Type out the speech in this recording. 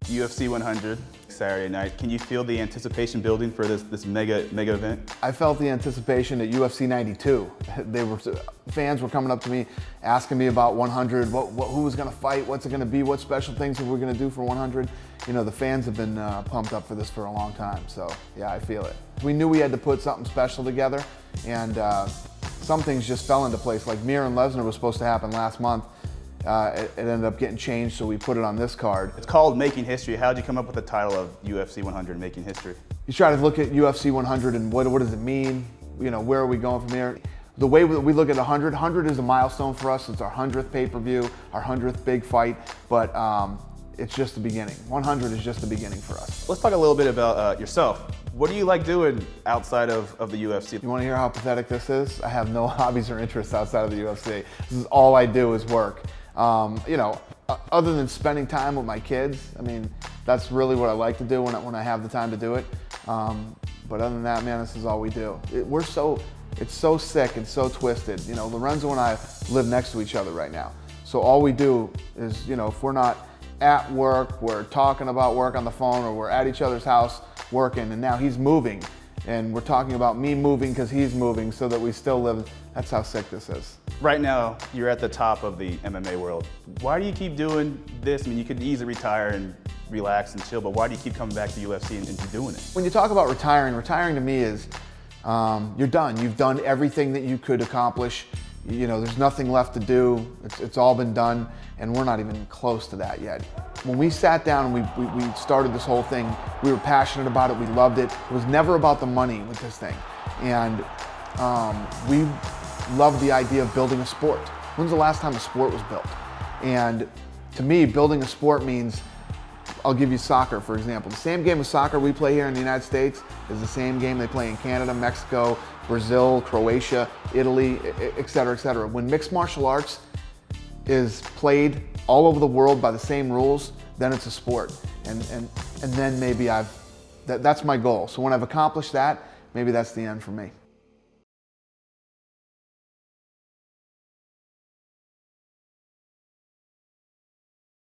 UFC 100 Saturday night. Can you feel the anticipation building for this mega event? I felt the anticipation at UFC 92. Fans were coming up to me asking me about 100, who was going to fight, what's it going to be, what special things are we going to do for 100. You know, the fans have been pumped up for this for a long time, so yeah, I feel it. We knew we had to put something special together, and some things just fell into place. Like Mir and Lesnar was supposed to happen last month. It ended up getting changed, so we put it on this card. It's called Making History. How did you come up with the title of UFC 100, Making History? You try to look at UFC 100 and what does it mean? You know, where are we going from here? The way we look at 100 is a milestone for us. It's our 100th pay-per-view, our 100th big fight, but it's just the beginning. 100 is just the beginning for us. Let's talk a little bit about yourself. What do you like doing outside of the UFC? You want to hear how pathetic this is? I have no hobbies or interests outside of the UFC. This is all I do is work. You know, other than spending time with my kids, I mean, that's really what I like to do when I have the time to do it. But other than that, man, this is all we do. It's so sick and so twisted. You know, Lorenzo and I live next to each other right now. So all we do is, you know, if we're not at work, we're talking about work on the phone, or we're at each other's house working, and now he's moving. And we're talking about me moving because he's moving so that we still live. That's how sick this is. Right now, you're at the top of the MMA world. Why do you keep doing this? I mean, you could easily retire and relax and chill, but why do you keep coming back to UFC and keep doing it? When you talk about retiring to me is you're done. You've done everything that you could accomplish. You know, there's nothing left to do. It's all been done, and we're not even close to that yet. When we sat down and we started this whole thing, we were passionate about it, we loved it. It was never about the money with this thing. And we loved the idea of building a sport. When's the last time a sport was built? And to me, building a sport means, I'll give you soccer, for example. The same game of soccer we play here in the United States is the same game they play in Canada, Mexico, Brazil, Croatia, Italy, et cetera, et cetera. When mixed martial arts is played all over the world by the same rules, then it's a sport. And then maybe that's my goal. So when I've accomplished that, maybe that's the end for me.